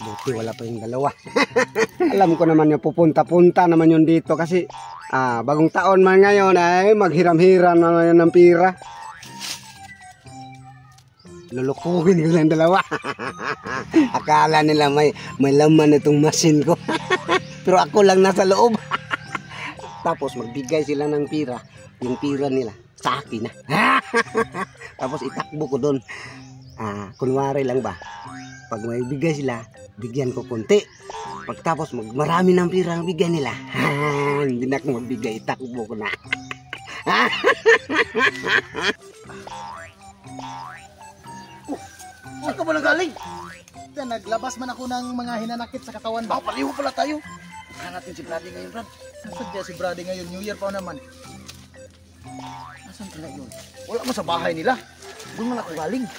Buti wala pa yung dalawa. Alam ko naman yung pupunta-punta naman yun dito kasi bagong taon man ngayon ay maghiram-hiram naman yun ng pira. Lulukuhin ko lang dalawa. Akala nila may laman itong machine ko. Pero ako lang nasa loob. Tapos magbigay sila ng pira. Yung pira nila sa akin na. Tapos itakbo ko doon. Kunwari lang ba, pag may bigay sila, bigyan ko konti. Pagtapos marami ng pira ang bigyan nila, hindi na ako magbigay, itakbo ko na. Saan ka ba nagaling? Naglabas man ako ng mga hinanakit sa katawan ba? Paliho pala tayo. Saan natin si Brady ngayon, Brad? Nasaan si Brady ngayon? New Year pa naman. Nasaan ka ngayon? Wala mo sa bahay nila. Doon man ako galing.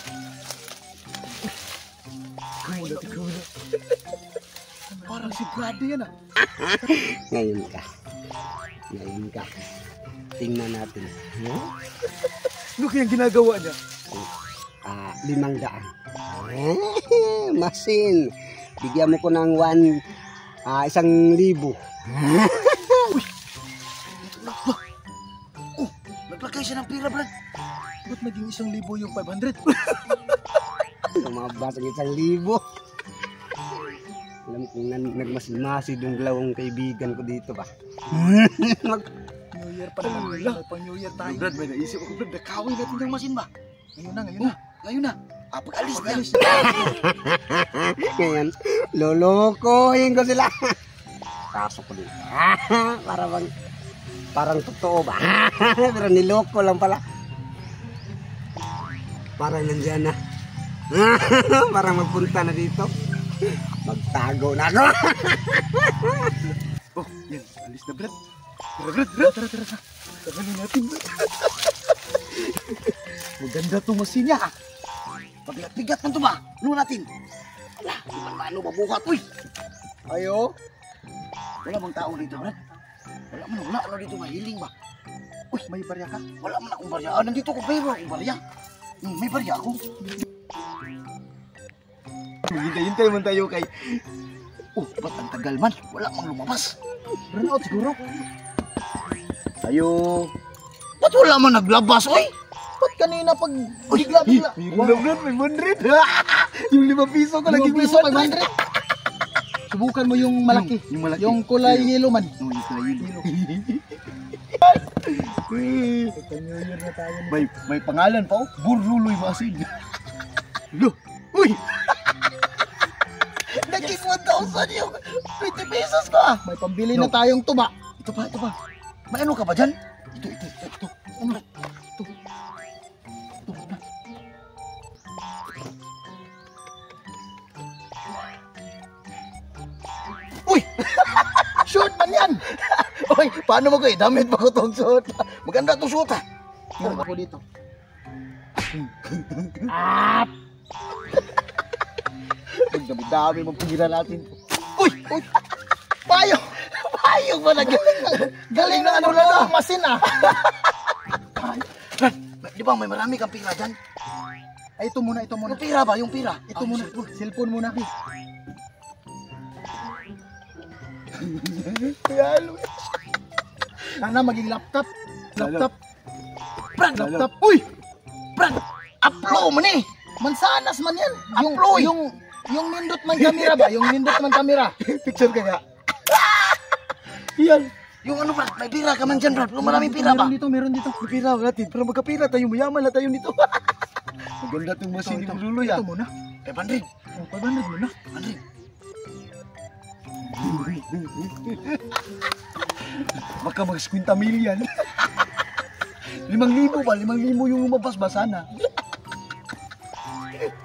Kumula. Parang si Brady yan Ngayon ka. Tingnan natin. Ano kayang ginagawa niya? 500. Masin. Bigyan mo ko ng 1,000. Naglagay siya ng pira, Brad. Ba't naging 1,000 yung 500? Lumabas ang 1,000. Alam kong nagmasid-masid yung dalawang kaibigan ko dito ba. New Year pa naman. Pang New Year tayo. Brad, may naisip ako, Brad. Nakawin natin yung machine ba? Ngayon na. Pag-alis niya. Ngayon, lolokohin ko sila. Pasok ko dito. Parang totoo ba? Pero niloko lang pala. Parang nandyan na. Parang magpunta na dito. Magtago na ako. Yan. Alis na, Brad. Tara. Taganin natin, Brad. Maganda itong machine niya. Pagbigat man ito ba? Ano natin? Paano mabuhat? Uy! Ayo? Wala bang tao dito, Brad? Wala dito mahiling ba? Uy, may barya ka? Wala man akong barya. Nandito ko, pero akong barya. May barya ako. Hintay man tayo kay... ba't ang tagal man? Wala mang lumabas. Run out siguro. Ayo. Ba't wala man naglabas, oy? Ba't kanina pag bigla? May 100. Yung 5 piso ko naging 500. Subukan mo yung malaki. Yung kulay yellow man. Yung kulay yellow. May pangalan pa, Burluloy Masin. Uy! Naging 1,000 yung 20 pesos ko. May pambili na tayong tuba. Ito pa. May ano ka ba dyan? Ito. Ano? Ito. Uy! Short man yan! Uy, paano mo ko damit ba ko itong suot? Maganda itong suot ha. Tingnan ako dito. Dami-dami mong pira natin. Uy! Payong ba na? Galing na ano na masin Brad, di ba may marami kang pira dyan? Ay, ito muna. Yung pira ba? Ito muna. Cellphone muna. Sana maging laptop. Brad, laptop. Uy! Brad, upload mo ni. Mansanas man yan. Yung nindot man kamera ba? Picture ka nga. Yan. Yung ano, Brad, may pira ka man dyan, Brad. Maraming pira ba? Meron dito. May pira natin. Pero magkapira tayo, mayaman na tayo nito. Maganda itong machine yung luloy. Ito muna. 500. 500 muna. 500. Baka mag-50 million. 5,000 ba? 5,000 yung lumabas ba sana?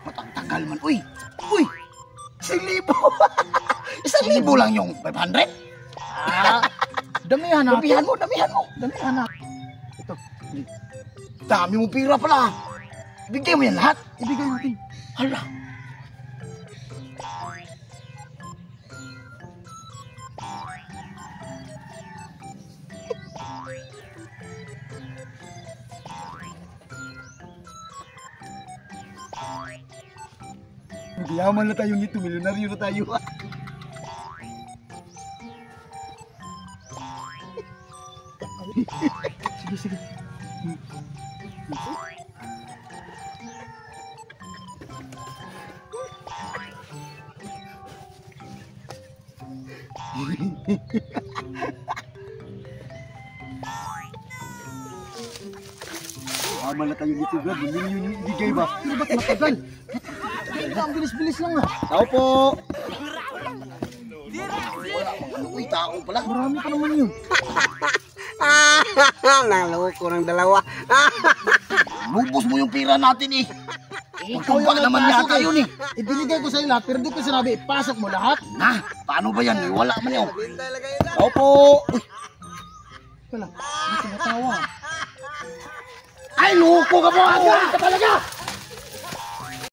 Matangtagal man. Uy! 1,000! 1,000 lang yung 500? Damihan na. Damihan mo. Ito. Dami mo pira pala. Ibigay mo yan lahat. Ibigay natin. Hala. Magyaman na tayo nito, milyonaryo na tayo. Sige, sige. Tama na tayo dito, Brad. Milyon yung ibigay ba? Pero ba't matagal? Ang bilis-bilis lang ah. Tao po! Uy, tao pala. Marami pa naman yun. Naloko ng dalawa. Lubos mo yung pira natin eh. Ikaw yung naman yata yun eh. Ibinigay ko sa'yo lahat, pero di ko sinabi, ipasok mo lahat. Na, paano ba yan? Wala man yun. Tao po! Uy! Wala, hindi ko natawa. Ay, loko ka mo! Agad ka talaga!